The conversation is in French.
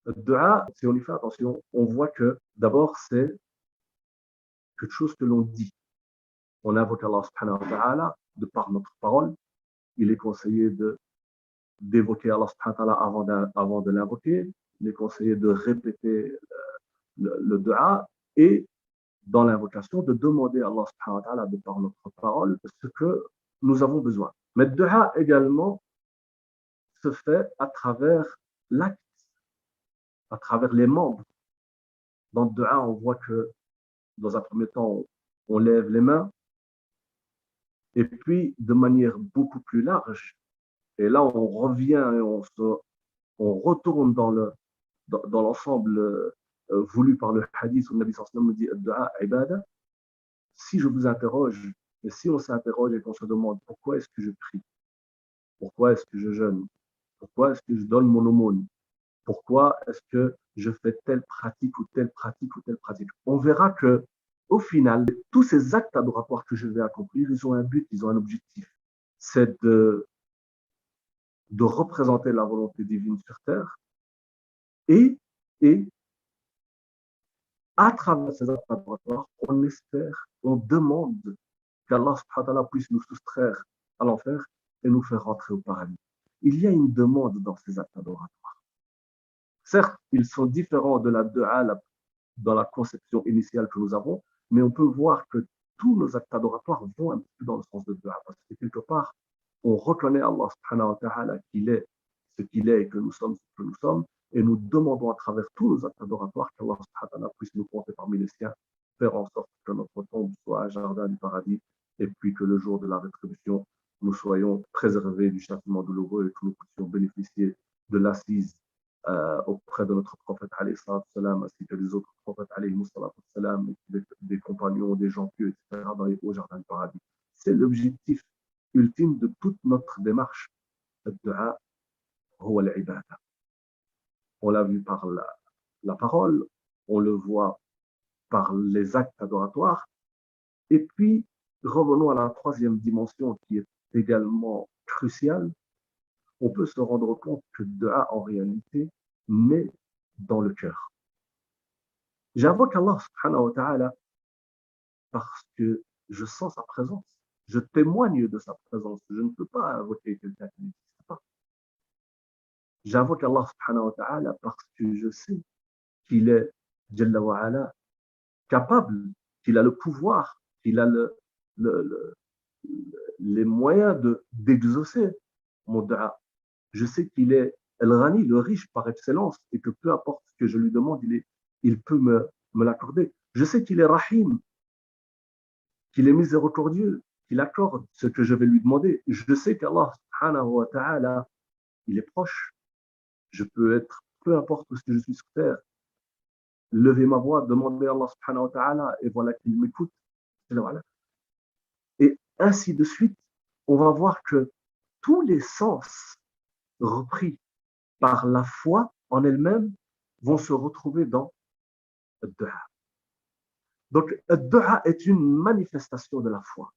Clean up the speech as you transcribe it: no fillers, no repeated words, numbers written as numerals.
Le dua, si on y fait attention, on voit que d'abord c'est quelque chose que l'on dit. On invoque Allah subhanahu wa ta'ala de par notre parole. Il est conseillé d'évoquer Allah subhanahu wa ta'ala avant de l'invoquer. Il est conseillé de répéter le dua et dans l'invocation de demander à Allah subhanahu wa ta'ala de par notre parole ce que nous avons besoin. Mais le dua également se fait à travers l'acte, à travers les membres. Dans le dua, on voit que dans un premier temps, on lève les mains et puis de manière beaucoup plus large. Et là, on revient et on retourne dans l'ensemble voulu par le hadith où le Nabi sallallahu alayhi wa sallam dit Ad-du'a ibada. Si je vous interroge, et si on s'interroge et qu'on se demande pourquoi est-ce que je prie, pourquoi est-ce que je jeûne, pourquoi est-ce que je donne mon aumône, pourquoi est-ce que je fais telle pratique ou telle pratique ou telle pratique, on verra que au final, tous ces actes adoratoires que je vais accomplir, ils ont un but, ils ont un objectif. C'est de représenter la volonté divine sur terre et à travers ces actes adoratoires, on espère, on demande qu'Allah subhanahu wa ta'ala puisse nous soustraire à l'enfer et nous faire rentrer au paradis. Il y a une demande dans ces actes adoratoires. Certes, ils sont différents de la dua dans la conception initiale que nous avons, mais on peut voir que tous nos actes adoratoires vont un peu dans le sens de dua, parce que quelque part, on reconnaît Allah subhanahu wa ta'ala qu'il est ce qu'il est et que nous sommes ce que nous sommes, et nous demandons à travers tous nos actes adoratoires qu'Allah subhanahu wa ta'ala puisse nous compter parmi les siens, faire en sorte que notre tombe soit un jardin du paradis, et puis que le jour de la rétribution, nous soyons préservés du châtiment douloureux et que nous puissions bénéficier de l'assise auprès de notre prophète salam, ainsi que des autres prophètes salam, des compagnons, des gens pieux, etc., dans les hauts jardins du paradis. C'est l'objectif ultime de toute notre démarche. Ad-du'a huwa al-ibada. On l'a vu par la parole, on le voit par les actes adoratoires. Et puis, revenons à la troisième dimension qui est également cruciale. On peut se rendre compte que dua, en réalité, naît dans le cœur. J'invoque Allah subhanahu wa ta'ala parce que je sens sa présence. Je témoigne de sa présence. Je ne peux pas invoquer quelqu'un qui n'existe pas. J'invoque Allah subhanahu wa ta'ala parce que je sais qu'il est, Jalla wa ala, capable, qu'il a le pouvoir, qu'il a les moyens d'exaucer mon dua. Je sais qu'il est El-Ghani, le riche par excellence, et que peu importe ce que je lui demande, il peut me l'accorder. Je sais qu'il est Rahim, qu'il est miséricordieux, qu'il accorde ce que je vais lui demander. Je sais qu'Allah subhanahu wa ta'ala, il est proche. Je peux être, peu importe où je suis sur terre, lever ma voix, demander à Allah subhanahu wa ta'ala, et voilà qu'il m'écoute. Et ainsi de suite, on va voir que tous les sens repris par la foi en elle-même vont se retrouver dans le dua. Donc, le dua est une manifestation de la foi.